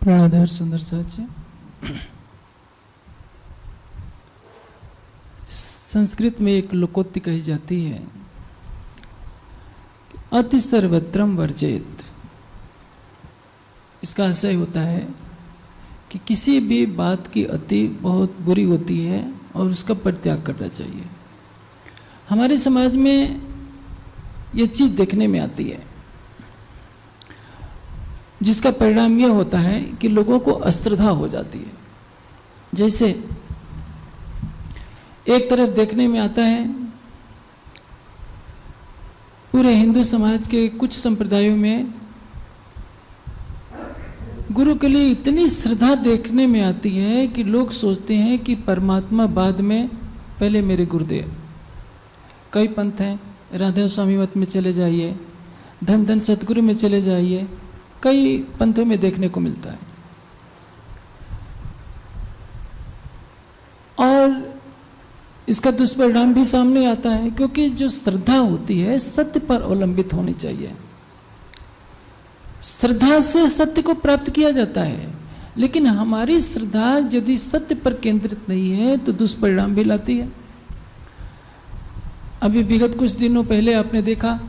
प्राणाधार सुंदर साची। संस्कृत में एक लोकोक्ति कही जाती है, अति सर्वत्रम वर्जेत। इसका आशय होता है कि किसी भी बात की अति बहुत बुरी होती है और उसका परित्याग करना चाहिए। हमारे समाज में ये चीज़ देखने में आती है, जिसका परिणाम यह होता है कि लोगों को अश्रद्धा हो जाती है। जैसे एक तरफ देखने में आता है, पूरे हिंदू समाज के कुछ संप्रदायों में गुरु के लिए इतनी श्रद्धा देखने में आती है कि लोग सोचते हैं कि परमात्मा बाद में, पहले मेरे गुरुदेव। कई पंथ हैं, राधा स्वामी मत में चले जाइए, धन धन सतगुरु में चले जाइए, कई पंथों में देखने को मिलता है। और इसका दुष्परिणाम भी सामने आता है, क्योंकि जो श्रद्धा होती है सत्य पर अवलंबित होनी चाहिए। श्रद्धा से सत्य को प्राप्त किया जाता है, लेकिन हमारी श्रद्धा यदि सत्य पर केंद्रित नहीं है तो दुष्परिणाम भी लाती है। अभी विगत कुछ दिनों पहले आपने देखा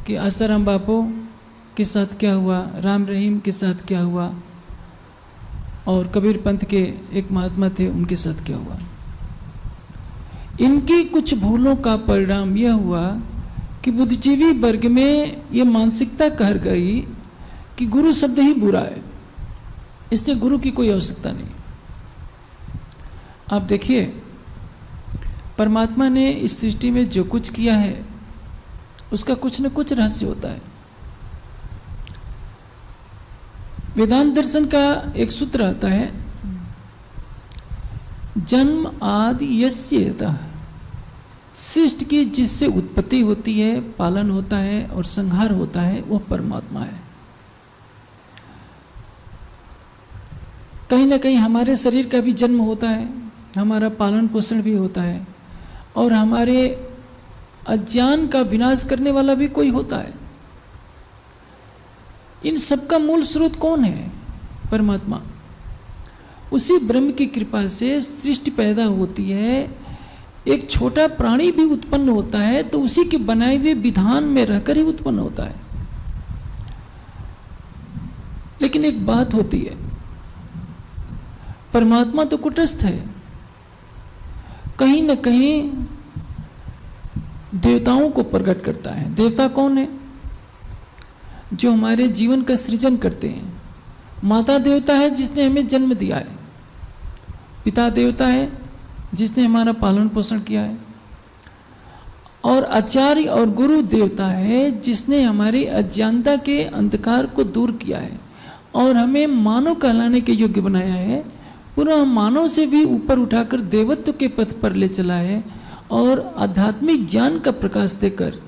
कि आसाराम बापू के साथ क्या हुआ, राम रहीम के साथ क्या हुआ, और कबीर पंथ के एक महात्मा थे, उनके साथ क्या हुआ। इनकी कुछ भूलों का परिणाम यह हुआ कि बुद्धिजीवी वर्ग में यह मानसिकता कह गई कि गुरु शब्द ही बुरा है, इसलिए गुरु की कोई आवश्यकता नहीं। आप देखिए, परमात्मा ने इस सृष्टि में जो कुछ किया है उसका कुछ न कुछ रहस्य होता है। वेदांत दर्शन का एक सूत्र आता है, जन्म आदि यस्येतः। सृष्टि की जिससे उत्पत्ति होती है, पालन होता है और संहार होता है, वह परमात्मा है। कहीं ना कहीं हमारे शरीर का भी जन्म होता है, हमारा पालन पोषण भी होता है, और हमारे अज्ञान का विनाश करने वाला भी कोई होता है। इन सबका मूल स्रोत कौन है? परमात्मा। उसी ब्रह्म की कृपा से सृष्टि पैदा होती है। एक छोटा प्राणी भी उत्पन्न होता है तो उसी के बनाए हुए विधान में रहकर ही उत्पन्न होता है। लेकिन एक बात होती है, परमात्मा तो कुटस्थ है, कहीं न कहीं देवताओं को प्रकट करता है। देवता कौन है? जो हमारे जीवन का सृजन करते हैं। माता देवता है जिसने हमें जन्म दिया है, पिता देवता है जिसने हमारा पालन पोषण किया है, और आचार्य और गुरु देवता है जिसने हमारी अज्ञानता के अंधकार को दूर किया है और हमें मानव कहलाने के योग्य बनाया है। पूरा मानव से भी ऊपर उठाकर देवत्व के पथ पर ले चला है और आध्यात्मिक ज्ञान का प्रकाश देकर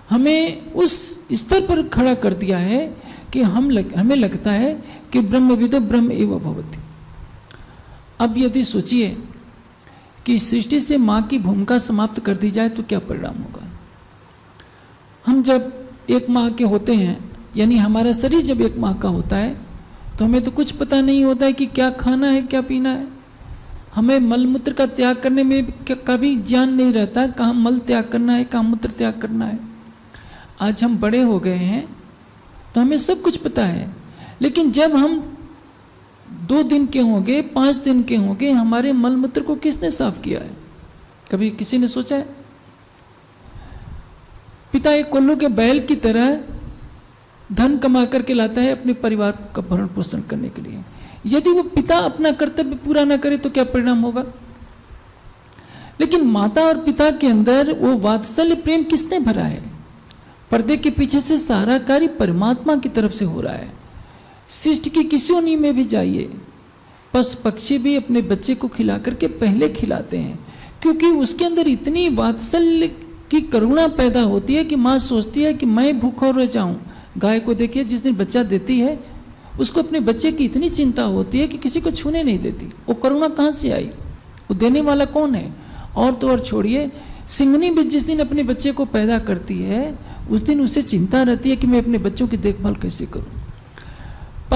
हमें उस स्तर पर खड़ा कर दिया है कि हमें लगता है कि ब्रह्मविदो ब्रह्म एव भवति। अब यदि सोचिए कि सृष्टि से माँ की भूमिका समाप्त कर दी जाए तो क्या परिणाम होगा। हम जब एक माँ के होते हैं, यानी हमारा शरीर जब एक माँ का होता है, तो हमें तो कुछ पता नहीं होता है कि क्या खाना है, क्या पीना है। हमें मलमूत्र का त्याग करने में का भी ज्ञान नहीं रहता, कहाँ मल त्याग करना है, कहाँ मूत्र त्याग करना है। आज हम बड़े हो गए हैं तो हमें सब कुछ पता है, लेकिन जब हम 2 दिन के होंगे, 5 दिन के होंगे, हमारे मलमूत्र को किसने साफ किया है? कभी किसी ने सोचा है? पिता एक कोल्लू के बैल की तरह धन कमा करके लाता है अपने परिवार का भरण पोषण करने के लिए। यदि वो पिता अपना कर्तव्य पूरा ना करे तो क्या परिणाम होगा? लेकिन माता और पिता के अंदर वो वात्सल्य प्रेम किसने भरा है? पर्दे के पीछे से सारा कार्य परमात्मा की तरफ से हो रहा है। सृष्टि की किसी योनि में भी जाइए, पशु पक्षी भी अपने बच्चे को खिला करके पहले खिलाते हैं, क्योंकि उसके अंदर इतनी वात्सल्य की करुणा पैदा होती है कि माँ सोचती है कि मैं भूखा रह जाऊं। गाय को देखिए, जिस दिन बच्चा देती है उसको अपने बच्चे की इतनी चिंता होती है कि किसी को छूने नहीं देती। वो करुणा कहाँ से आई? वो देने वाला कौन है? और तो और छोड़िए, सिंघनी भी जिस दिन अपने बच्चे को पैदा करती है उस दिन उसे चिंता रहती है कि मैं अपने बच्चों की देखभाल कैसे करूं।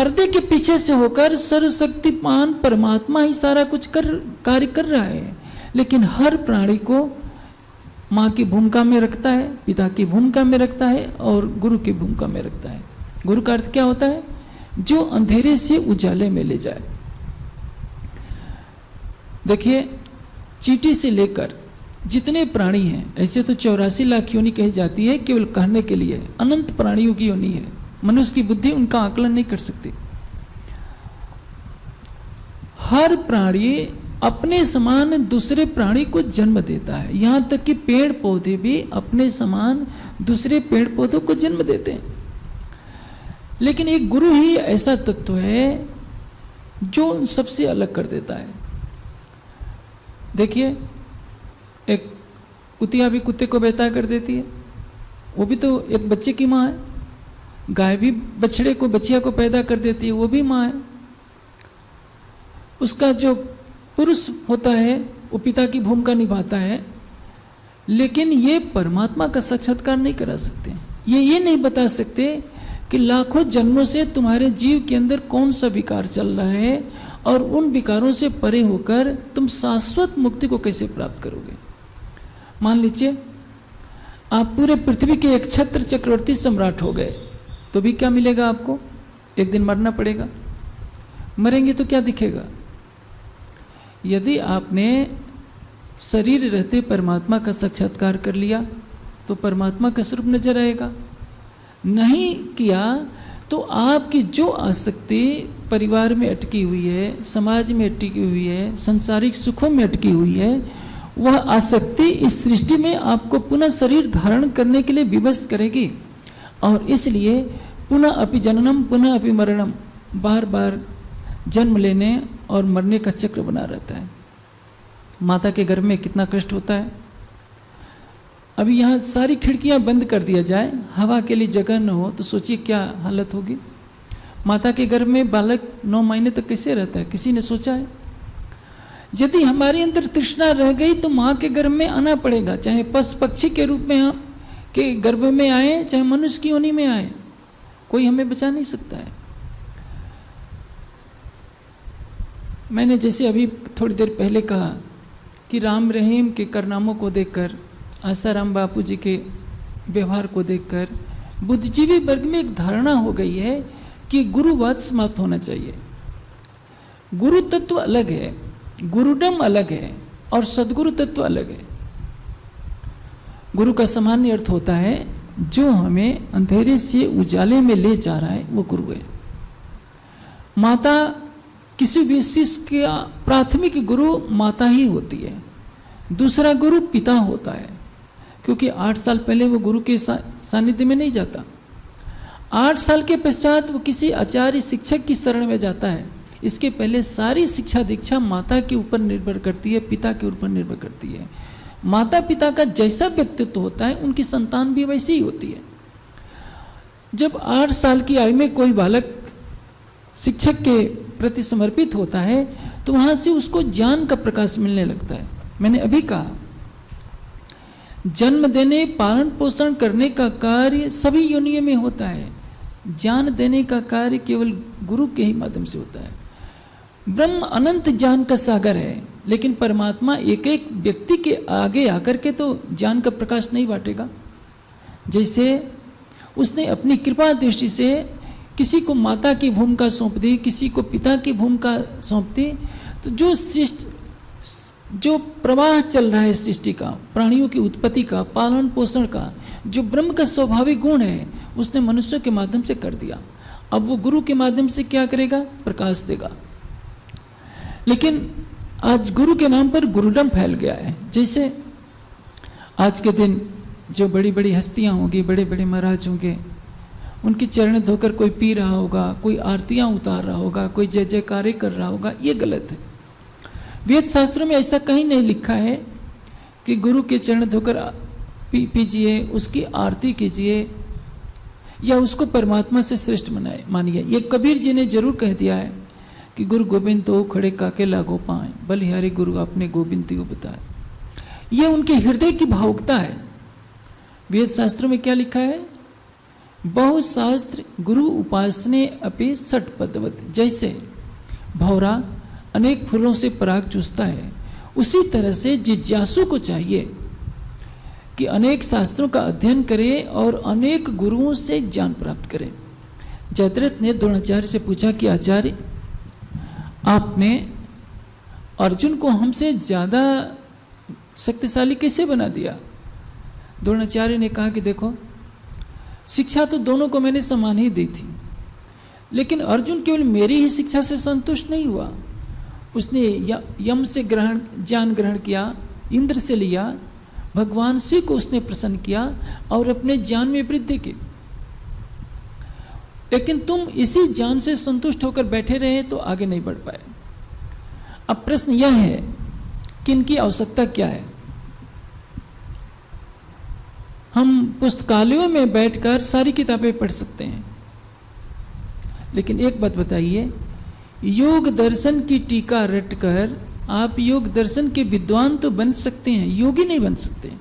पर्दे के पीछे से होकर सर्वशक्तिमान परमात्मा ही सारा कुछ कार्य कर रहा है, लेकिन हर प्राणी को माँ की भूमिका में रखता है, पिता की भूमिका में रखता है और गुरु की भूमिका में रखता है। गुरु का अर्थ क्या होता है? जो अंधेरे से उजाले में ले जाए। देखिए, चींटी से लेकर जितने प्राणी हैं, ऐसे तो 84 लाख योनि कही जाती है, केवल कहने के लिए, अनंत प्राणियों की योनि है। मनुष्य की बुद्धि उनका आकलन नहीं कर सकती। हर प्राणी अपने समान दूसरे प्राणी को जन्म देता है। यहां तक कि पेड़ पौधे भी अपने समान दूसरे पेड़ पौधों को जन्म देते हैं। लेकिन एक गुरु ही ऐसा तत्व है जो उन सबसे अलग कर देता है। देखिए, एक कुतिया भी कुत्ते को बेता कर देती है, वो भी तो एक बच्चे की माँ है। गाय भी बछड़े को, बच्चिया को पैदा कर देती है, वो भी माँ है। उसका जो पुरुष होता है वो पिता की भूमिका निभाता है, लेकिन ये परमात्मा का साक्षात्कार नहीं करा सकते। ये नहीं बता सकते कि लाखों जन्मों से तुम्हारे जीव के अंदर कौन सा विकार चल रहा है और उन विकारों से परे होकर तुम शाश्वत मुक्ति को कैसे प्राप्त करोगे। मान लीजिए आप पूरे पृथ्वी के एक छत्र चक्रवर्ती सम्राट हो गए, तो भी क्या मिलेगा आपको? एक दिन मरना पड़ेगा। मरेंगे तो क्या दिखेगा? यदि आपने शरीर रहते परमात्मा का साक्षात्कार कर लिया तो परमात्मा का स्वरूप नजर आएगा। नहीं किया तो आपकी जो आसक्ति परिवार में अटकी हुई है, समाज में अटकी हुई है, सांसारिक सुखों में अटकी हुई है, वह आसक्ति इस सृष्टि में आपको पुनः शरीर धारण करने के लिए विवश करेगी। और इसलिए पुनः अपि जननम पुनः अपि मरणम, बार बार जन्म लेने और मरने का चक्र बना रहता है। माता के गर्भ में कितना कष्ट होता है। अभी यहाँ सारी खिड़कियाँ बंद कर दिया जाए, हवा के लिए जगह न हो, तो सोचिए क्या हालत होगी। माता के गर्भ में बालक 9 महीने तक कैसे रहता है, किसी ने सोचा है? यदि हमारे अंदर तृष्णा रह गई तो माँ के गर्भ में आना पड़ेगा, चाहे पशु पक्षी के रूप में हम के गर्भ में आए, चाहे मनुष्य की योनि में आए, कोई हमें बचा नहीं सकता है। मैंने जैसे अभी थोड़ी देर पहले कहा कि राम रहीम के कारनामों को देखकर, आसाराम बापू जी के व्यवहार को देखकर बुद्धिजीवी वर्ग में एक धारणा हो गई है कि गुरुवाद समाप्त होना चाहिए। गुरु तत्व अलग है, गुरुडम अलग है और सदगुरु तत्व अलग है। गुरु का सामान्य अर्थ होता है जो हमें अंधेरे से उजाले में ले जा रहा है, वो गुरु है। माता किसी भी शिष्य का प्राथमिक गुरु माता ही होती है, दूसरा गुरु पिता होता है, क्योंकि 8 साल पहले वो गुरु के सानिध्य में नहीं जाता। 8 साल के पश्चात वो किसी आचार्य शिक्षक की शरण में जाता है। इसके पहले सारी शिक्षा दीक्षा माता के ऊपर निर्भर करती है, पिता के ऊपर निर्भर करती है। माता पिता का जैसा व्यक्तित्व होता है उनकी संतान भी वैसी ही होती है। जब 8 साल की आयु में कोई बालक शिक्षक के प्रति समर्पित होता है तो वहाँ से उसको ज्ञान का प्रकाश मिलने लगता है। मैंने अभी कहा, जन्म देने पालन पोषण करने का कार्य सभी योनियों में होता है, ज्ञान देने का कार्य केवल गुरु के ही माध्यम से होता है। ब्रह्म अनंत ज्ञान का सागर है, लेकिन परमात्मा एक एक व्यक्ति के आगे आकर के तो ज्ञान का प्रकाश नहीं बांटेगा। जैसे उसने अपनी कृपा दृष्टि से किसी को माता की भूमिका सौंप दी, किसी को पिता की भूमिका सौंप दी, तो जो प्रवाह चल रहा है सृष्टि का, प्राणियों की उत्पत्ति का, पालन पोषण का, जो ब्रह्म का स्वाभाविक गुण है, उसने मनुष्य के माध्यम से कर दिया। अब वो गुरु के माध्यम से क्या करेगा? प्रकाश देगा। लेकिन आज गुरु के नाम पर गुरुडम फैल गया है। जैसे आज के दिन जो बड़ी बड़ी हस्तियां होंगी, बड़े बड़े महाराज होंगे, उनकी चरण धोकर कोई पी रहा होगा, कोई आरतियां उतार रहा होगा, कोई जय जयकारे कर रहा होगा, ये गलत है। वेद शास्त्रों में ऐसा कहीं नहीं लिखा है कि गुरु के चरण धोकर पीजिए, उसकी आरती कीजिए या उसको परमात्मा से श्रेष्ठ मानिए। ये कबीर जी ने जरूर कह दिया है कि गुरु गोविंद तो खड़े काके लागो पाए, बलिहारी गुरु अपने गोविंद को बताए। ये उनके हृदय की भावुकता है। वेद शास्त्रों में क्या लिखा है? बहुशास्त्र गुरु उपासने अपि सठ पदवत, जैसे भौरा अनेक फूलों से पराग चूसता है, उसी तरह से जिज्ञासु को चाहिए कि अनेक शास्त्रों का अध्ययन करे और अनेक गुरुओं से ज्ञान प्राप्त करे। जयद्रथ ने द्रोणाचार्य से पूछा कि आचार्य, आपने अर्जुन को हमसे ज़्यादा शक्तिशाली कैसे बना दिया? द्रोणाचार्य ने कहा कि देखो, शिक्षा तो दोनों को मैंने समान ही दी थी, लेकिन अर्जुन केवल मेरी ही शिक्षा से संतुष्ट नहीं हुआ। उसने यम से ज्ञान ग्रहण किया, इंद्र से लिया, भगवान शिव को उसने प्रसन्न किया और अपने ज्ञान में वृद्धि की। लेकिन तुम इसी ज्ञान से संतुष्ट होकर बैठे रहे तो आगे नहीं बढ़ पाए। अब प्रश्न यह है कि इनकी आवश्यकता क्या है? हम पुस्तकालयों में बैठकर सारी किताबें पढ़ सकते हैं, लेकिन एक बात बताइए, योग दर्शन की टीका रटकर आप योग दर्शन के विद्वान तो बन सकते हैं, योगी नहीं बन सकते।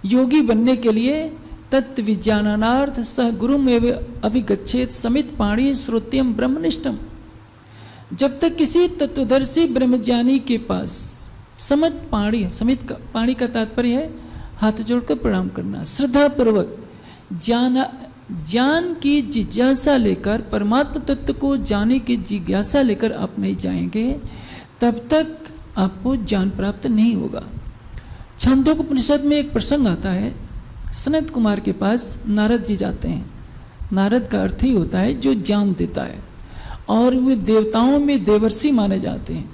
योगी बनने के लिए तत्व विज्ञानार्थ सह गुरुमेव अभिगच्छेत समित पाणी श्रोत्यम ब्रह्मनिष्ठम। जब तक किसी तत्वदर्शी ब्रह्मज्ञानी के पास समित पाणी का तात्पर्य है हाथ जोड़कर प्रणाम करना, श्रद्धा पूर्वक ज्ञान की जिज्ञासा लेकर, परमात्मा तत्व को जानने की जिज्ञासा लेकर आप नहीं जाएंगे, तब तक आपको ज्ञान प्राप्त नहीं होगा। छांदोग्योपनिषद में एक प्रसंग आता है, सनत कुमार के पास नारद जी जाते हैं। नारद का अर्थ ही होता है जो ज्ञान देता है, और वे देवताओं में देवर्षि माने जाते हैं।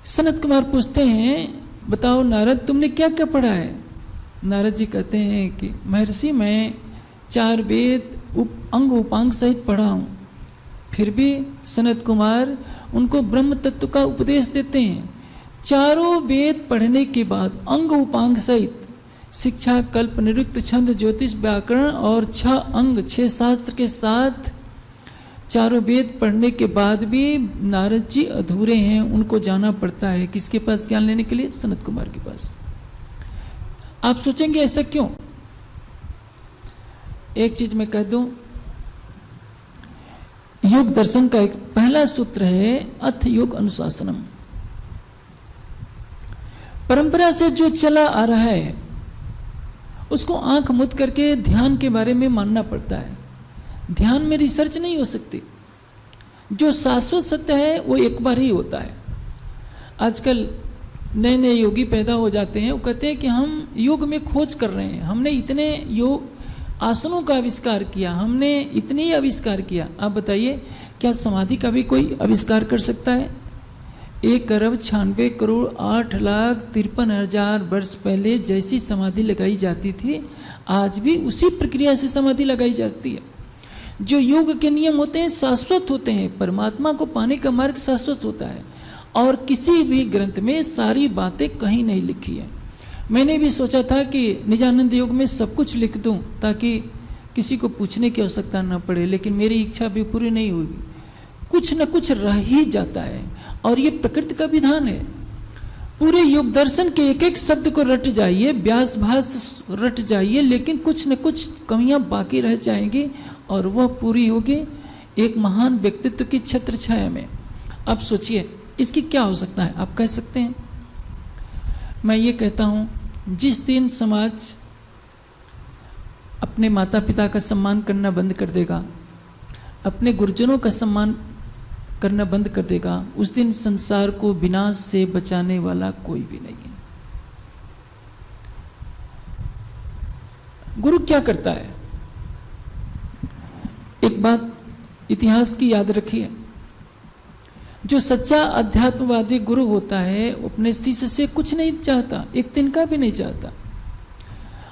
सनत कुमार पूछते हैं, बताओ नारद, तुमने क्या क्या पढ़ा है? नारद जी कहते हैं कि महर्षि, मैं 4 वेद अंग उपांग सहित पढ़ा हूँ। फिर भी सनत कुमार उनको ब्रह्म तत्व का उपदेश देते हैं। चारों वेद पढ़ने के बाद अंग उपांग सहित शिक्षा, कल्प, निरुक्त, छंद, ज्योतिष, व्याकरण और 6 अंग 6 शास्त्र के साथ चारों वेद पढ़ने के बाद भी नारद जी अधूरे हैं, उनको जाना पड़ता है। किसके पास ज्ञान लेने के लिए? सनत कुमार के पास। आप सोचेंगे ऐसा क्यों? एक चीज मैं कह दूं, योग दर्शन का एक पहला सूत्र है अथ योग अनुशासनम। परंपरा से जो चला आ रहा है उसको आंख मूंद करके ध्यान के बारे में मानना पड़ता है। ध्यान में रिसर्च नहीं हो सकती। जो शाश्वत सत्य है वो एक बार ही होता है। आजकल नए नए योगी पैदा हो जाते हैं, वो कहते हैं कि हम योग में खोज कर रहे हैं, हमने इतने योग आसनों का आविष्कार किया, हमने इतने ही आविष्कार किया। आप बताइए, क्या समाधि का भी कोई आविष्कार कर सकता है? 1,96,08,53,000 वर्ष पहले जैसी समाधि लगाई जाती थी, आज भी उसी प्रक्रिया से समाधि लगाई जाती है। जो योग के नियम होते हैं शाश्वत होते हैं। परमात्मा को पाने का मार्ग शाश्वत होता है, और किसी भी ग्रंथ में सारी बातें कहीं नहीं लिखी है। मैंने भी सोचा था कि निजानंद योग में सब कुछ लिख दूं ताकि किसी को पूछने की आवश्यकता न पड़े, लेकिन मेरी इच्छा भी पूरी नहीं हुई। कुछ न कुछ रह ही जाता है, और ये प्रकृति का विधान है। पूरे योग दर्शन के एक एक शब्द को रट जाइए, व्यास भाष्य रट जाइए, लेकिन कुछ न कुछ कमियां बाकी रह जाएंगी, और वह पूरी होगी एक महान व्यक्तित्व की छत्र छाया में। अब सोचिए इसकी क्या हो सकता है? आप कह सकते हैं? मैं ये कहता हूँ, जिस दिन समाज अपने माता पिता का सम्मान करना बंद कर देगा, अपने गुरुजनों का सम्मान करना बंद कर देगा, उस दिन संसार को विनाश से बचाने वाला कोई भी नहीं है। गुरु क्या करता है? एक बात इतिहास की याद रखिए, जो सच्चा अध्यात्मवादी गुरु होता है अपने शिष्य से कुछ नहीं चाहता, एक तिनका भी नहीं चाहता।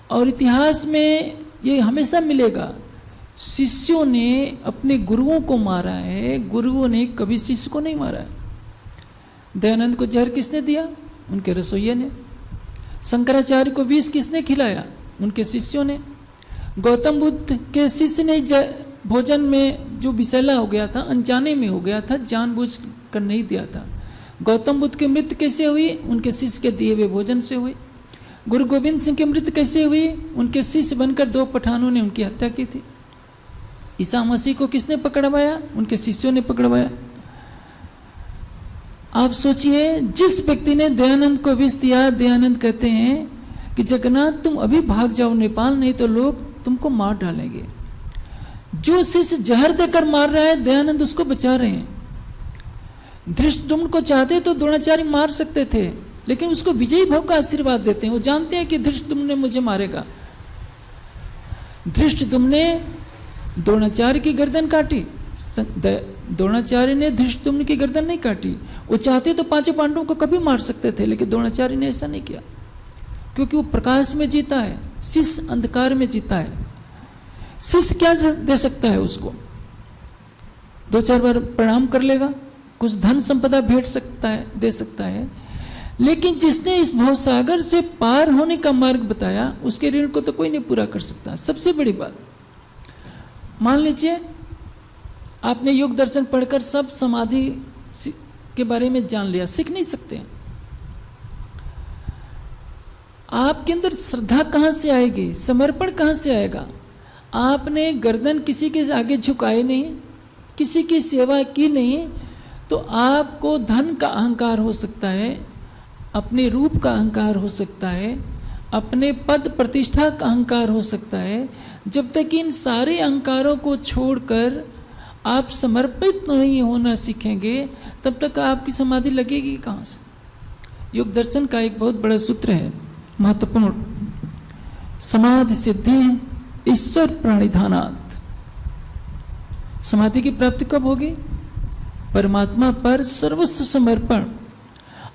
और इतिहास में ये हमेशा मिलेगा, शिष्यों ने अपने गुरुओं को मारा है, गुरुओं ने कभी शिष्य को नहीं मारा है। दयानंद को जहर किसने दिया? उनके रसोइये ने। शंकराचार्य को विष किसने खिलाया? उनके शिष्यों ने। गौतम बुद्ध के शिष्य ने भोजन में जो विषैला हो गया था, अनजाने में हो गया था, जानबूझ कर नहीं दिया था। गौतम बुद्ध की मृत्यु कैसे हुई? उनके शिष्य के दिए हुए भोजन से हुई। गुरु गोविंद सिंह की मृत्यु कैसे हुई? उनके शिष्य बनकर 2 पठानों ने उनकी हत्या की थी। ईसा मसीह को किसने पकड़वाया? उनके शिष्यों ने पकड़वाया। आप सोचिए, जिस व्यक्ति ने दयानंद को विष दिया, दयानंद कहते हैं कि जगन्नाथ तुम अभी भाग जाओ नेपाल, नहीं तो लोग तुमको मार डालेंगे। जो शिष्य जहर देकर मार रहा है, दयानंद उसको बचा रहे हैं। धृष्टद्युम्न को चाहते तो द्रोणाचार्य मार सकते थे, लेकिन उसको विजयी भव का आशीर्वाद देते हैं। वो जानते हैं कि धृष्टद्युम्न ने मुझे मारेगा। धृष्टद्युम्न ने द्रोणाचार्य की गर्दन काटी, द्रोणाचार्य ने धृष्टद्युम्न की गर्दन नहीं काटी। वो चाहते तो 5 पांडवों को कभी मार सकते थे, लेकिन द्रोणाचार्य ने ऐसा नहीं किया, क्योंकि वो प्रकाश में जीता है, शिष्य अंधकार में जीता है। शिष्य क्या दे सकता है? उसको 2-4 बार प्रणाम कर लेगा, कुछ धन संपदा भेंट सकता है, दे सकता है, लेकिन जिसने इस भवसागर से पार होने का मार्ग बताया, उसके ऋण को तो कोई नहीं पूरा कर सकता। सबसे बड़ी बात, मान लीजिए आपने योग दर्शन पढ़कर सब समाधि के बारे में जान लिया, सीख नहीं सकते। आपके अंदर श्रद्धा कहाँ से आएगी? समर्पण कहाँ से आएगा? आपने गर्दन किसी के आगे झुकाए नहीं, किसी की सेवा की नहीं, तो आपको धन का अहंकार हो सकता है, अपने रूप का अहंकार हो सकता है, अपने पद प्रतिष्ठा का अहंकार हो सकता है। जब तक इन सारे अहंकारों को छोड़कर आप समर्पित नहीं होना सीखेंगे, तब तक आपकी समाधि लगेगी कहाँ से? योग दर्शन का एक बहुत बड़ा सूत्र है, महत्वपूर्ण, समाधि सिद्धि ईश्वर प्रणिधानात्। समाधि की प्राप्ति कब होगी? परमात्मा पर सर्वस्व समर्पण।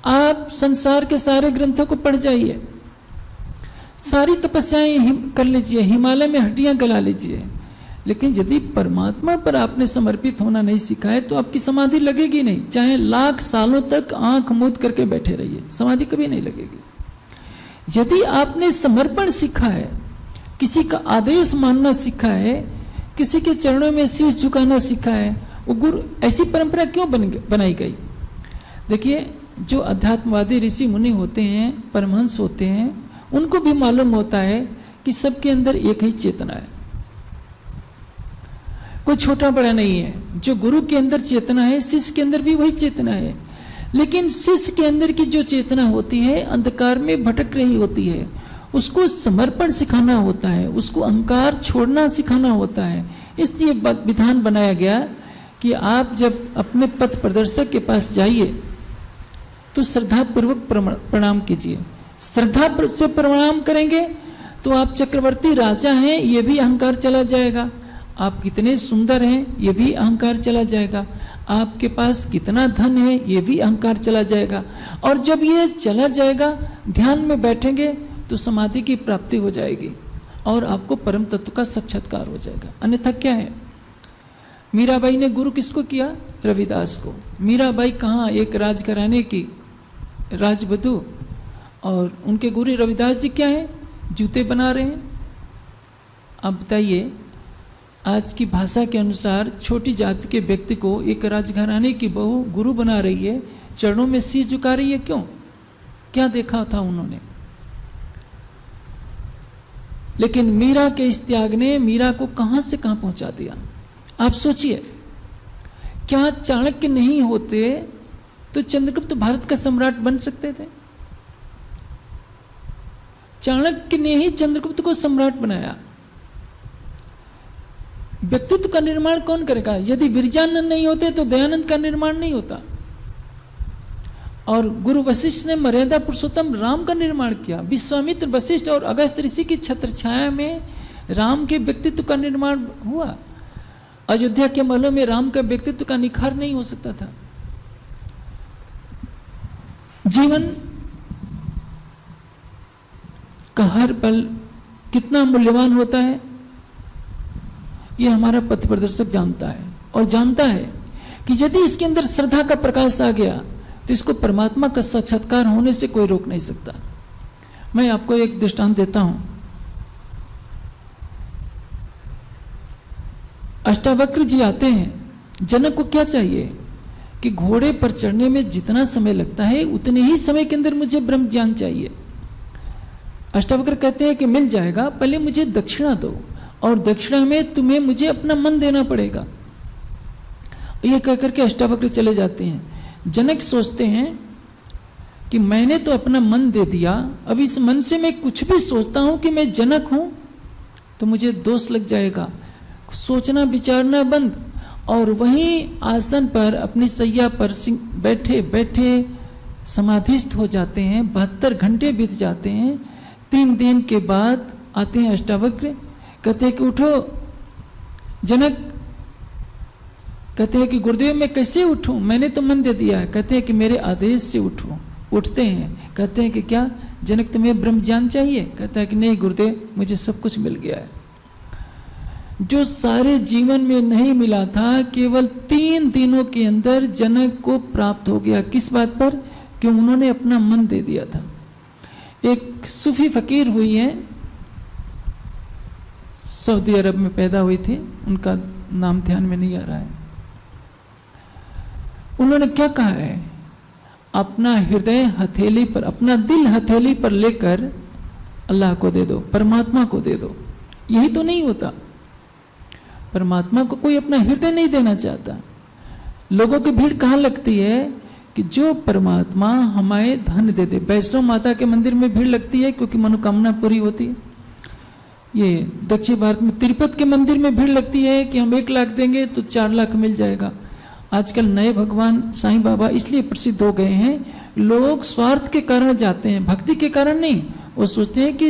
आप संसार के सारे ग्रंथों को पढ़ जाइए, सारी तपस्याएं कर लीजिए, हिमालय में हड्डियां गला लीजिए, लेकिन यदि परमात्मा पर आपने समर्पित होना नहीं सीखा है तो आपकी समाधि लगेगी नहीं। चाहे लाख सालों तक आंख मूंद करके बैठे रहिए, समाधि कभी नहीं लगेगी। यदि आपने समर्पण सीखा है, किसी का आदेश मानना सीखा है, किसी के चरणों में शीश झुकाना सीखा है, वो गुरु, ऐसी परंपरा क्यों बनाई गई? देखिए, जो अध्यात्मवादी ऋषि मुनि होते हैं, परमहंस होते हैं, उनको भी मालूम होता है कि सबके अंदर एक ही चेतना है, कोई छोटा बड़ा नहीं है। जो गुरु के अंदर चेतना है, शिष्य के अंदर भी वही चेतना है, लेकिन शिष्य के अंदर की जो चेतना होती है अंधकार में भटक रही होती है, उसको समर्पण सिखाना होता है, उसको अहंकार छोड़ना सिखाना होता है। इसलिए विधान बनाया गया कि आप जब अपने पथ प्रदर्शक के पास जाइए तो श्रद्धापूर्वक प्रणाम कीजिए। श्रद्धा से प्रणाम करेंगे तो आप चक्रवर्ती राजा हैं, ये भी अहंकार चला जाएगा। आप कितने सुंदर हैं, ये भी अहंकार चला जाएगा। आपके पास कितना धन है, ये भी अहंकार चला जाएगा। और जब ये चला जाएगा, ध्यान में बैठेंगे तो समाधि की प्राप्ति हो जाएगी और आपको परम तत्व का साक्षात्कार हो जाएगा। अन्यथा क्या है? मीराबाई ने गुरु किसको किया? रविदास को। मीराबाई कहाँ, एक राजघराने की राजवधू, और उनके गुरु रविदास जी क्या है? जूते बना रहे हैं। अब बताइए, आज की भाषा के अनुसार छोटी जाति के व्यक्ति को एक राजघराने की बहू गुरु बना रही है, चरणों में शीश झुका रही है, क्यों? क्या देखा था उन्होंने? लेकिन मीरा के इस त्याग ने मीरा को कहां से कहां पहुंचा दिया। आप सोचिए, क्या चाणक्य नहीं होते तो चंद्रगुप्त भारत का सम्राट बन सकते थे? चाणक्य ने ही चंद्रगुप्त को सम्राट बनाया। व्यक्तित्व का निर्माण कौन करेगा? यदि विरजानंद नहीं होते तो दयानंद का निर्माण नहीं होता। और गुरु वशिष्ठ ने मर्यादा पुरुषोत्तम राम का निर्माण किया। विश्वामित्र, वशिष्ठ और अगस्त्य ऋषि की छत्र छाया में राम के व्यक्तित्व का निर्माण हुआ। अयोध्या के महलों में राम का व्यक्तित्व का निखार नहीं हो सकता था। जीवन का हर पल कितना मूल्यवान होता है, यह हमारा पथ प्रदर्शक जानता है, और जानता है कि यदि इसके अंदर श्रद्धा का प्रकाश आ गया तो इसको परमात्मा का साक्षात्कार होने से कोई रोक नहीं सकता। मैं आपको एक दृष्टांत देता हूं। अष्टावक्र जी आते हैं। जनक को क्या चाहिए कि घोड़े पर चढ़ने में जितना समय लगता है उतने ही समय के अंदर मुझे ब्रह्म ज्ञान चाहिए। अष्टावक्र कहते हैं कि मिल जाएगा, पहले मुझे दक्षिणा दो, और दक्षिणा में तुम्हें मुझे अपना मन देना पड़ेगा। ये कहकर के अष्टावक्र चले जाते हैं। जनक सोचते हैं कि मैंने तो अपना मन दे दिया, अब इस मन से मैं कुछ भी सोचता हूं कि मैं जनक हूं तो मुझे दोष लग जाएगा। सोचना विचारना बंद, और वहीं आसन पर अपनी सैया पर बैठे बैठे समाधिस्थ हो जाते हैं। 72 घंटे बीत जाते हैं। 3 दिन के बाद आते हैं अष्टावक्र, कहते हैं कि उठो जनक। कहते हैं कि गुरुदेव मैं कैसे उठूं, मैंने तो मन दे दिया है। कहते हैं कि मेरे आदेश से उठो। उठते हैं, कहते हैं कि क्या जनक तुम्हें ब्रह्म ज्ञान चाहिए? कहता है कि नहीं गुरुदेव, मुझे सब कुछ मिल गया है। जो सारे जीवन में नहीं मिला था, केवल 3 दिनों के अंदर जनक को प्राप्त हो गया। किस बात पर? कि उन्होंने अपना मन दे दिया था। एक सूफी फकीर हुई है, सऊदी अरब में पैदा हुई थी, उनका नाम ध्यान में नहीं आ रहा है। उन्होंने क्या कहा है? अपना हृदय हथेली पर, अपना दिल हथेली पर लेकर अल्लाह को दे दो, परमात्मा को दे दो। यही तो नहीं होता। परमात्मा को कोई अपना हृदय नहीं देना चाहता। लोगों की भीड़ कहाँ लगती है? कि जो परमात्मा हमें धन दे दे। वैष्णो माता के मंदिर में भीड़ लगती है क्योंकि मनोकामना पूरी होती है। ये दक्षिण भारत में तिरुपति के मंदिर में भीड़ लगती है कि हम 1 लाख देंगे तो 4 लाख मिल जाएगा। आजकल नए भगवान साईं बाबा इसलिए प्रसिद्ध हो गए हैं, लोग स्वार्थ के कारण जाते हैं, भक्ति के कारण नहीं। वो सोचते हैं कि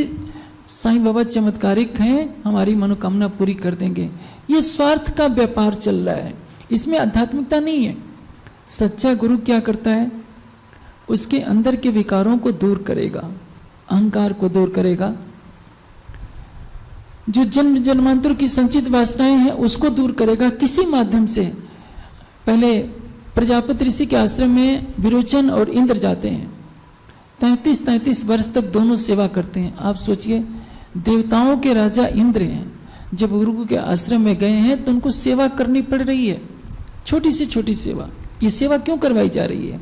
साईं बाबा चमत्कारिक हैं, हमारी मनोकामना पूरी कर देंगे। ये स्वार्थ का व्यापार चल रहा है, इसमें आध्यात्मिकता नहीं है। सच्चा गुरु क्या करता है? उसके अंदर के विकारों को दूर करेगा, अहंकार को दूर करेगा, जो जन्म जन्मांतर की संचित वासनाएं हैं उसको दूर करेगा किसी माध्यम से। पहले प्रजापति ऋषि के आश्रम में विरोचन और इंद्र जाते हैं, 33 वर्ष तक दोनों सेवा करते हैं। आप सोचिए, देवताओं के राजा इंद्र हैं, जब गुरु के आश्रम में गए हैं तो उनको सेवा करनी पड़ रही है, छोटी से छोटी सेवा। ये सेवा क्यों करवाई जा रही है?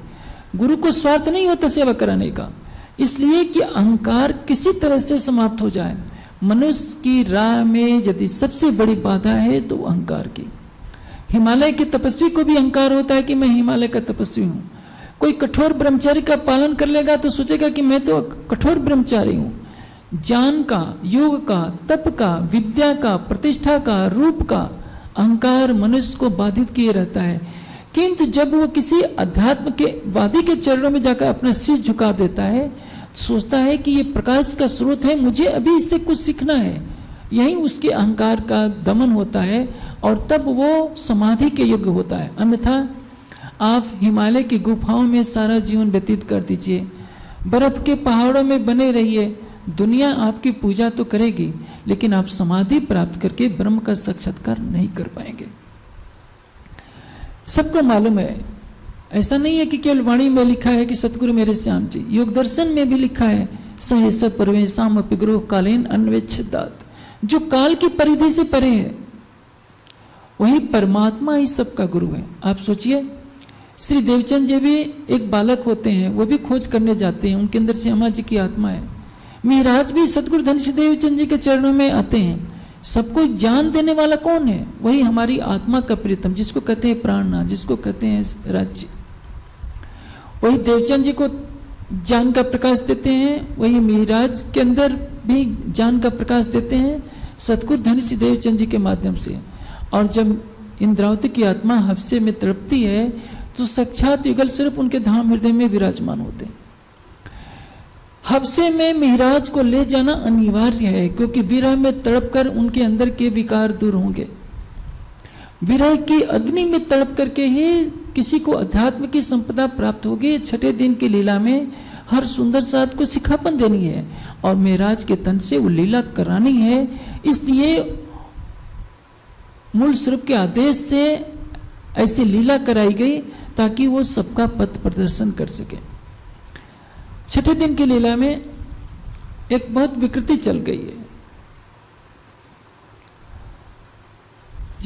गुरु को स्वार्थ नहीं होता सेवा कराने का, इसलिए कि अहंकार किसी तरह से समाप्त हो जाए। मनुष्य की राह में यदि सबसे बड़ी बाधा है तो अहंकार की। हिमालय के तपस्वी को भी अहंकार होता है कि मैं हिमालय का तपस्वी हूँ। कोई कठोर ब्रह्मचारी का पालन कर लेगा तो सोचेगा कि मैं तो कठोर ब्रह्मचारी हूँ। ज्ञान का, योग का, तप का, विद्या का, प्रतिष्ठा का, रूप का अहंकार मनुष्य को बाधित किए रहता है। किंतु जब वो किसी अध्यात्म के वादी के चरणों में जाकर अपना शीश झुका देता है, सोचता है कि ये प्रकाश का स्रोत है, मुझे अभी इससे कुछ सीखना है, यही उसके अहंकार का दमन होता है और तब वो समाधि के योग्य होता है। अन्यथा आप हिमालय की गुफाओं में सारा जीवन व्यतीत कर दीजिए, बर्फ के पहाड़ों में बने रहिए, दुनिया आपकी पूजा तो करेगी लेकिन आप समाधि प्राप्त करके ब्रह्म का साक्षात्कार नहीं कर पाएंगे। सबको मालूम है, ऐसा नहीं है कि केवल वाणी में लिखा है कि सतगुरु मेरे श्याम जी, योग दर्शन में भी लिखा है सहस परवेशाम पिग्रोह कालीन अन्वेच्छदात। जो काल की परिधि से परे है वही परमात्मा ही सबका गुरु है। आप सोचिए, श्री देवचंद जी भी एक बालक होते हैं, वो भी खोज करने जाते हैं, उनके अंदर श्यामा जी की आत्मा है। महाराज भी सतगुरु धनश्री देवचंद जी के चरणों में आते हैं। सबको ज्ञान देने वाला कौन है? वही हमारी आत्मा का प्रीतम, जिसको कहते हैं प्राणनाथ, जिसको कहते हैं राज्य। वही देवचंद जी को ज्ञान का प्रकाश देते हैं, वही महाराज के अंदर भी ज्ञान का प्रकाश देते हैं सतगुरु धनश्री देवचंद जी के माध्यम से। और जब इंद्रावती की आत्मा हफ्से में तड़पती है तो साक्षात युगल सिर्फ उनके धाम हृदय में विराजमान होते हैं। हफ्से में महाराज को ले जाना अनिवार्य है, क्योंकि विरह में तड़पकर उनके अंदर के विकार दूर होंगे। विरह की अग्नि में तड़प करके ही किसी को अध्यात्म की संपदा प्राप्त होगी। 6ठे दिन की लीला में हर सुंदर साथ को सिखापन देनी है और महाराज के तन से वो लीला करानी है। इसलिए मूल स्वरूप के आदेश से ऐसी लीला कराई गई ताकि वो सबका पथ प्रदर्शन कर सके। 6ठे दिन की लीला में एक बहुत विकृति चल गई है।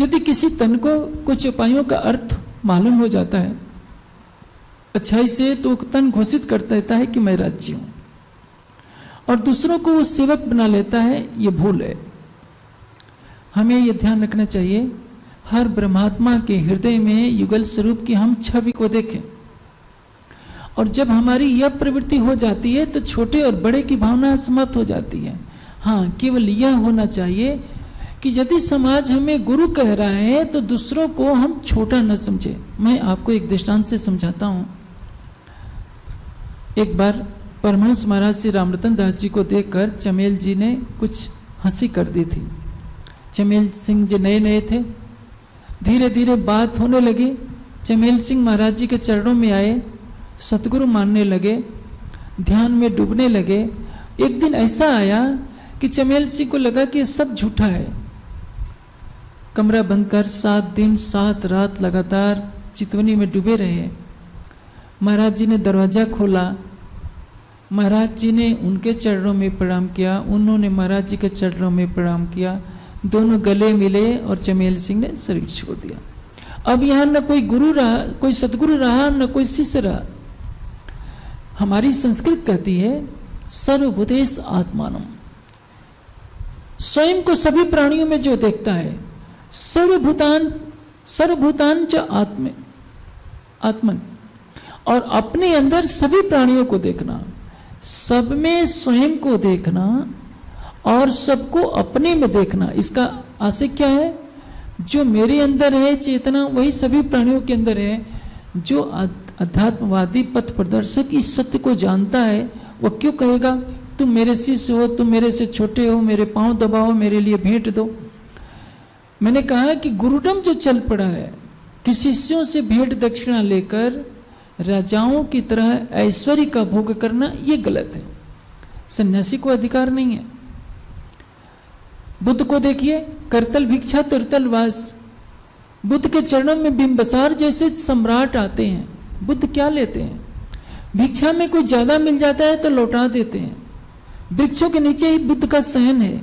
यदि किसी तन को कुछ उपायों का अर्थ मालूम हो जाता है अच्छाई से, तो तन घोषित कर देता है कि मैं राज्य हूं। और दूसरों को वो सेवक बना लेता है, ये भूल है। हमें ये ध्यान रखना चाहिए, हर ब्रह्मात्मा के हृदय में युगल स्वरूप की हम छवि को देखें, और जब हमारी यह प्रवृत्ति हो जाती है तो छोटे और बड़े की भावना समाप्त हो जाती है। हाँ, केवल यह होना चाहिए कि यदि समाज हमें गुरु कह रहा है तो दूसरों को हम छोटा न समझे। मैं आपको एक दृष्टांत से समझाता हूँ। एक बार परमहंस महाराज श्री रामरतन दास जी को देखकर चमेल जी ने कुछ हंसी कर दी थी। चमेल सिंह जी नए नए थे। धीरे धीरे बात होने लगी। चमेल सिंह महाराज जी के चरणों में आए, सतगुरु मानने लगे, ध्यान में डूबने लगे। एक दिन ऐसा आया कि चमेल सिंह को लगा कि सब झूठा है। कमरा बंद कर 7 दिन 7 रात लगातार चितवनी में डूबे रहे। महाराज जी ने दरवाजा खोला, महाराज जी ने उनके चरणों में प्रणाम किया, उन्होंने महाराज जी के चरणों में प्रणाम किया, दोनों गले मिले और चमेल सिंह ने शरीर छोड़ दिया। अब यहाँ न कोई गुरु रहा, कोई सतगुरु रहा, न कोई शिष्य रहा। हमारी संस्कृत कहती है सर्वभूतेषु आत्मानम, स्वयं को सभी प्राणियों में जो देखता है, सर्वभूतान च आत्मन, और अपने अंदर सभी प्राणियों को देखना, सब में स्वयं को देखना और सबको अपने में देखना। इसका आशय क्या है? जो मेरे अंदर है चेतना वही सभी प्राणियों के अंदर है। जो अध्यात्मवादी पथ प्रदर्शक इस सत्य को जानता है वो क्यों कहेगा तुम मेरे शिष्य हो, तुम मेरे से छोटे हो, मेरे पांव दबाओ, मेरे लिए भेंट दो। मैंने कहा कि गुरुडम जो चल पड़ा है कि शिष्यों से भेंट दक्षिणा लेकर राजाओं की तरह ऐश्वर्य का भोग करना, ये गलत है। सन्यासी को अधिकार नहीं है। बुद्ध को देखिए, करतल भिक्षा तुरतल वास। बुद्ध के चरणों में बिंबसार जैसे सम्राट आते हैं। बुद्ध क्या लेते हैं? भिक्षा में कोई ज्यादा मिल जाता है तो लौटा देते हैं। वृक्षों के नीचे ही बुद्ध का शयन है,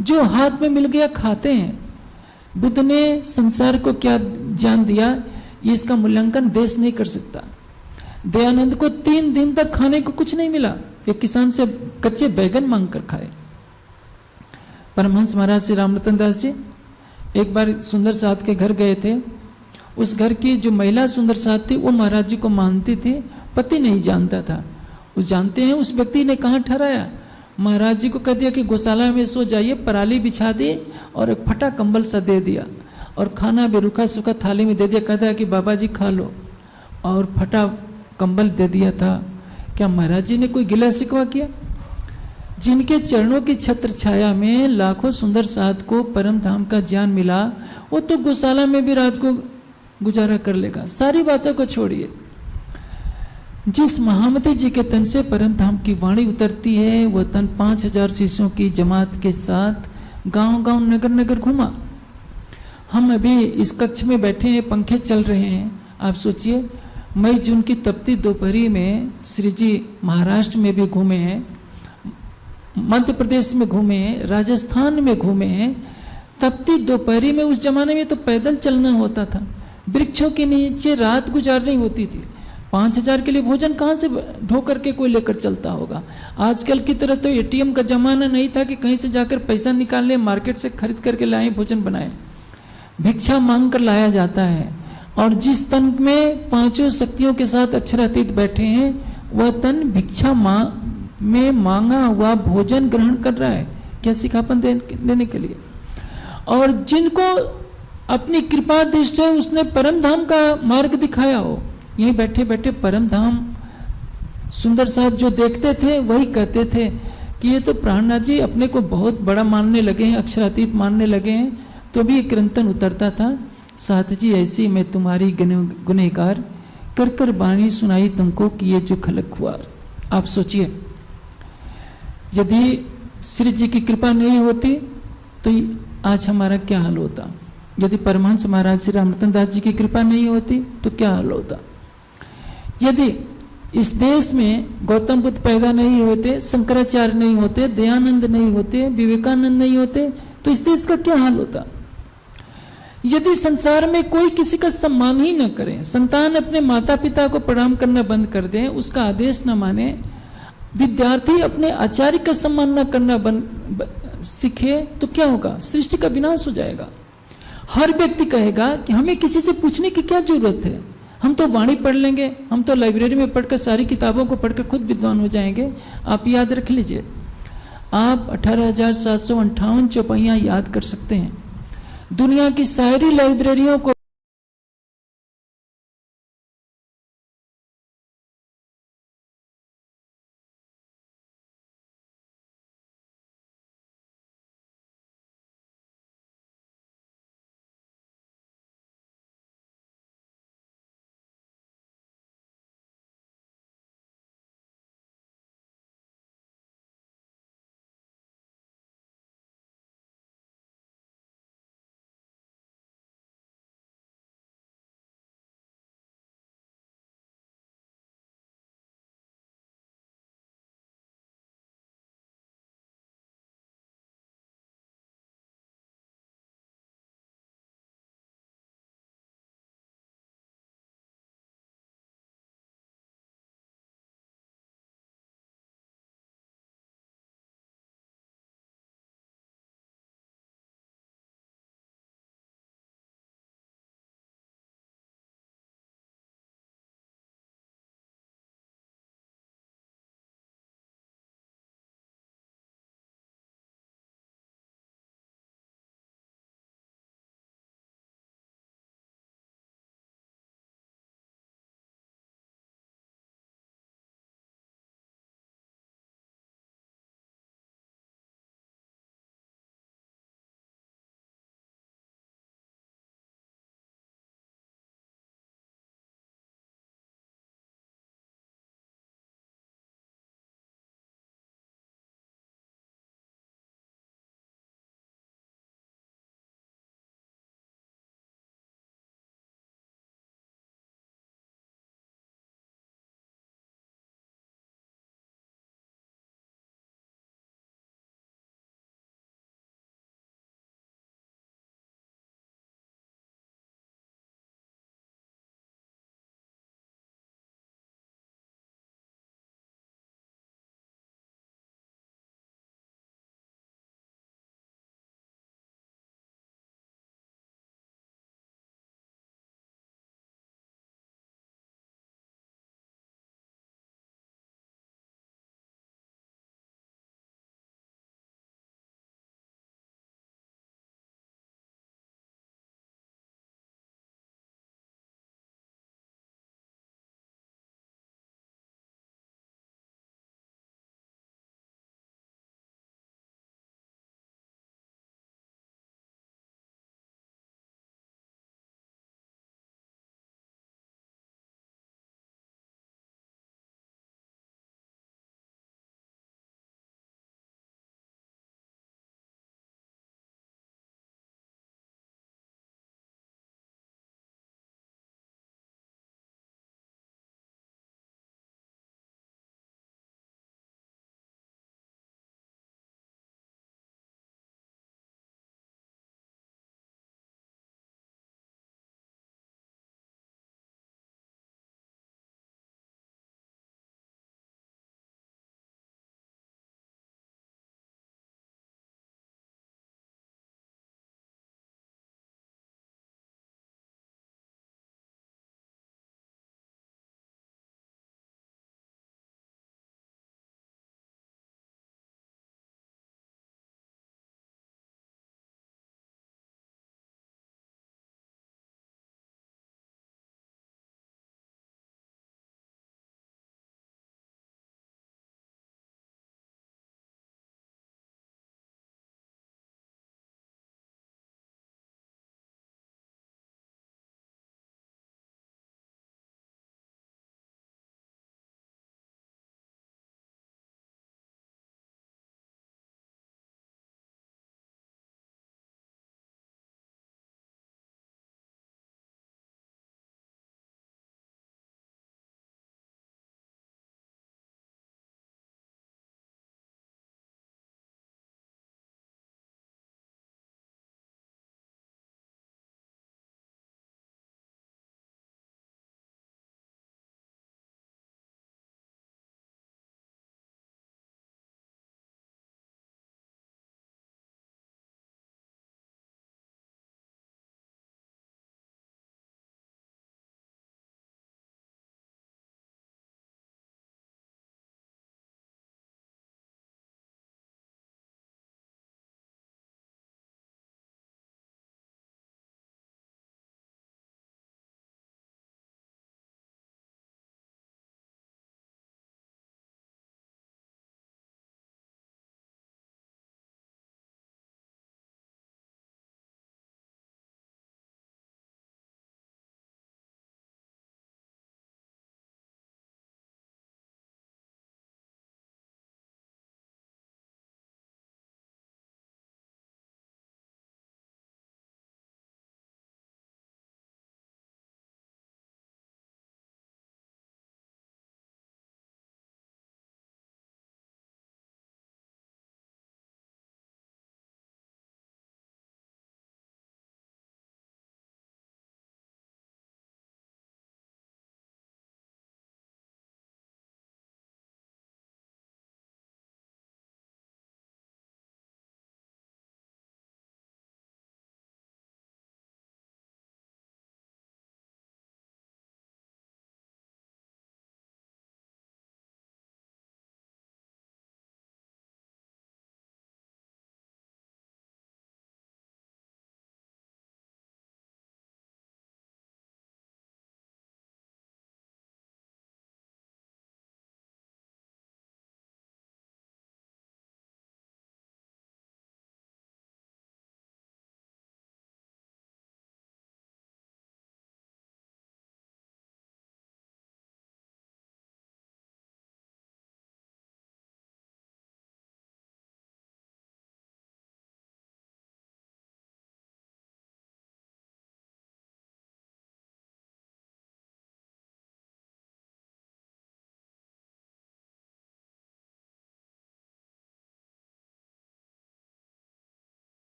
जो हाथ में मिल गया खाते हैं। बुद्ध ने संसार को क्या ज्ञान दिया, ये इसका मूल्यांकन देश नहीं कर सकता। दयानंद को 3 दिन तक खाने को कुछ नहीं मिला, एक किसान से कच्चे बैगन मांग कर खाए। परमहंस महाराज श्री रामरतन दास जी एक बार सुंदर साध के घर गए थे। उस घर की जो महिला सुंदर साध थी वो महाराज जी को मानती थी, पति नहीं जानता था। उस जानते हैं उस व्यक्ति ने कहाँ ठहराया, महाराज जी को कह दिया कि गौशाला में सो जाइए, पराली बिछा दी और एक फटा कंबल सा दे दिया और खाना भी रूखा सूखा थाली में दे दिया। कहता है कि बाबा जी खा लो, और फटा कंबल दे दिया था। क्या महाराज जी ने कोई गिला शिकवा किया? जिनके चरणों की छत्र छाया में लाखों सुंदर साध को परम धाम का ज्ञान मिला, वो तो गौशाला में भी रात को गुजारा कर लेगा। सारी बातों को छोड़िए। जिस महामती जी के तन से परम धाम की वाणी उतरती है, वह तन 5000 शिष्यों की जमात के साथ गांव-गांव नगर-नगर घूमा। हम अभी इस कक्ष में बैठे हैं, पंखे चल रहे हैं। आप सोचिए, मई जून की तपती दोपहरी में श्री जी महाराष्ट्र में भी घूमे हैं, मध्य प्रदेश में घूमे हैं, राजस्थान में घूमे हैं। तपती दोपहरी में उस जमाने में तो पैदल चलना होता था, वृक्षों के नीचे रात गुजारनी होती थी। 5000 के लिए भोजन कहाँ से ढो करके कोई लेकर चलता होगा? आजकल की तरह तो एटीएम का जमाना नहीं था कि कहीं से जाकर पैसा निकाल लें, मार्केट से खरीद करके लाए भोजन बनाए। भिक्षा मांग कर लाया जाता है, और जिस तन में 5 शक्तियों के साथ अक्षरातीत बैठे हैं, वह तन भिक्षा में मांगा हुआ भोजन ग्रहण कर रहा है, क्या सिखापन देने के लिए। और जिनको अपनी कृपा दृष्टि से उसने परम धाम का मार्ग दिखाया हो, यहीं बैठे बैठे परम धाम सुंदर साथ जो देखते थे वही कहते थे कि ये तो प्राणनाथ जी अपने को बहुत बड़ा मानने लगे हैं, अक्षरातीत मानने लगे हैं। तो भी कीर्तन उतरता था, साथ जी ऐसी मैं तुम्हारी गुनहगार, कर कर बाणी सुनाई तुमको किए जो खलक खुआर। आप सोचिए, यदि श्री जी की कृपा नहीं होती तो आज हमारा क्या हाल होता? यदि परमहंस महाराज श्री रामरतन दास जी की कृपा नहीं होती तो क्या हाल होता? यदि इस देश में गौतम बुद्ध पैदा नहीं होते, शंकराचार्य नहीं होते, दयानंद नहीं होते, विवेकानंद नहीं होते, तो इस देश का क्या हाल होता? यदि संसार में कोई किसी का सम्मान ही न करे, संतान अपने माता पिता को प्रणाम करना बंद कर दे, उसका आदेश न माने, विद्यार्थी अपने आचार्य का सम्मान न करना सीखे तो क्या होगा? सृष्टि का विनाश हो जाएगा। हर व्यक्ति कहेगा कि हमें किसी से पूछने की क्या जरूरत है, हम तो वाणी पढ़ लेंगे, हम तो लाइब्रेरी में पढ़कर सारी किताबों को पढ़कर खुद विद्वान हो जाएंगे। आप याद रख लीजिए, आप 18,758 चौपाइयाँ याद कर सकते हैं, दुनिया की सारी लाइब्रेरियों को